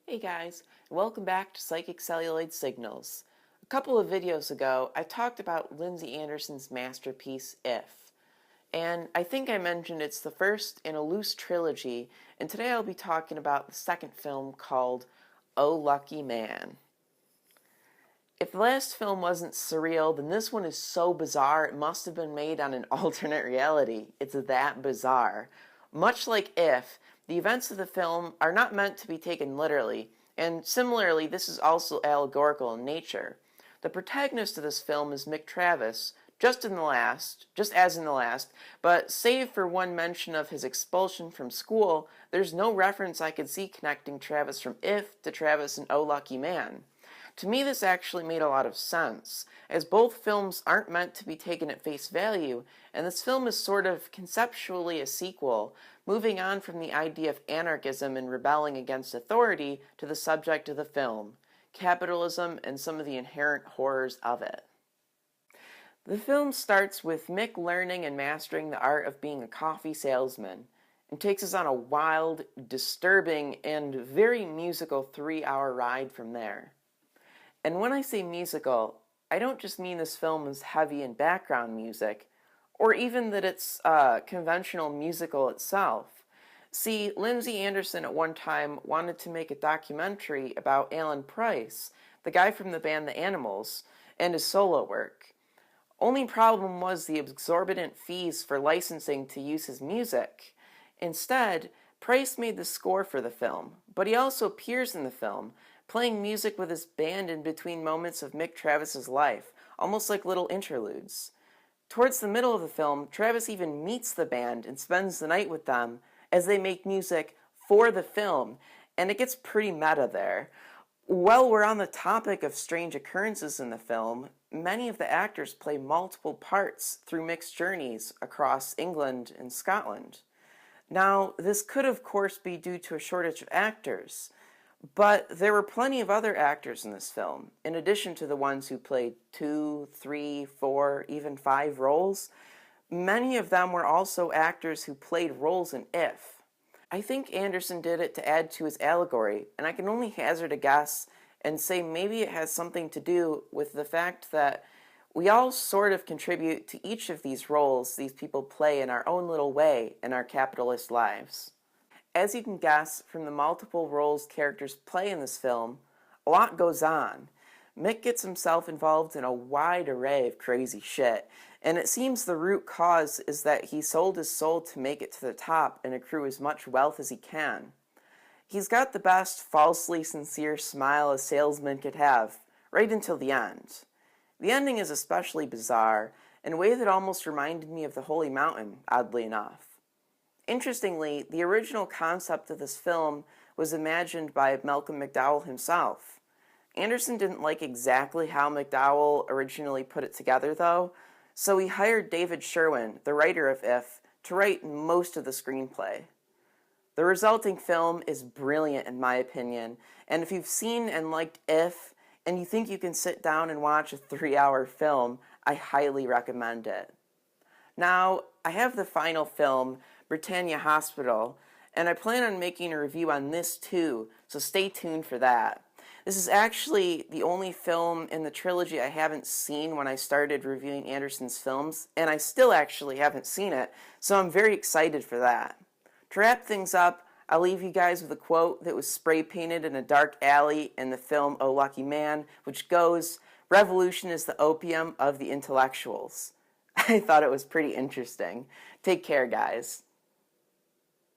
Hey guys, and welcome back to Psychic Celluloid Signals. A couple of videos ago, I talked about Lindsay Anderson's masterpiece, If. And I think I mentioned it's the first in a loose trilogy, and today I'll be talking about the second film called Oh Lucky Man. If the last film wasn't surreal, then this one is so bizarre it must have been made on an alternate reality. It's that bizarre. Much like If, the events of the film are not meant to be taken literally, and similarly, this is also allegorical in nature. The protagonist of this film is Mick Travis, just as in the last, but save for one mention of his expulsion from school, there's no reference I could see connecting Travis from If to Travis in Oh Lucky Man. To me, this actually made a lot of sense, as both films aren't meant to be taken at face value, and this film is sort of conceptually a sequel, moving on from the idea of anarchism and rebelling against authority to the subject of the film, capitalism and some of the inherent horrors of it. The film starts with Mick learning and mastering the art of being a coffee salesman, and takes us on a wild, disturbing, and very musical 3-hour ride from there. And when I say musical, I don't just mean this film is heavy in background music, or even that it's a conventional musical itself. See, Lindsay Anderson at one time wanted to make a documentary about Alan Price, the guy from the band The Animals, and his solo work. Only problem was the exorbitant fees for licensing to use his music. Instead, Price made the score for the film, but he also appears in the film, playing music with his band in between moments of Mick Travis's life, almost like little interludes. Towards the middle of the film, Travis even meets the band and spends the night with them as they make music for the film, and it gets pretty meta there. While we're on the topic of strange occurrences in the film, many of the actors play multiple parts through Mick's journeys across England and Scotland. Now, this could of course be due to a shortage of actors, but there were plenty of other actors in this film, in addition to the ones who played 2, 3, 4, even 5 roles. Many of them were also actors who played roles in If. I think Anderson did it to add to his allegory, and I can only hazard a guess and say maybe it has something to do with the fact that we all sort of contribute to each of these roles these people play in our own little way in our capitalist lives. As you can guess from the multiple roles characters play in this film, a lot goes on. Mick gets himself involved in a wide array of crazy shit, and it seems the root cause is that he sold his soul to make it to the top and accrue as much wealth as he can. He's got the best falsely sincere smile a salesman could have, right until the end. The ending is especially bizarre, in a way that almost reminded me of the Holy Mountain, oddly enough. Interestingly, the original concept of this film was imagined by Malcolm McDowell himself. Anderson didn't like exactly how McDowell originally put it together, though, so he hired David Sherwin, the writer of If, to write most of the screenplay. The resulting film is brilliant in my opinion, and if you've seen and liked If, and you think you can sit down and watch a 3-hour film, I highly recommend it. Now, I have the final film, Britannia Hospital, and I plan on making a review on this too, so stay tuned for that. This is actually the only film in the trilogy I haven't seen when I started reviewing Anderson's films, and I still actually haven't seen it, so I'm very excited for that. To wrap things up, I'll leave you guys with a quote that was spray painted in a dark alley in the film Oh Lucky Man, which goes, "Revolution is the opium of the intellectuals." I thought it was pretty interesting. Take care, guys.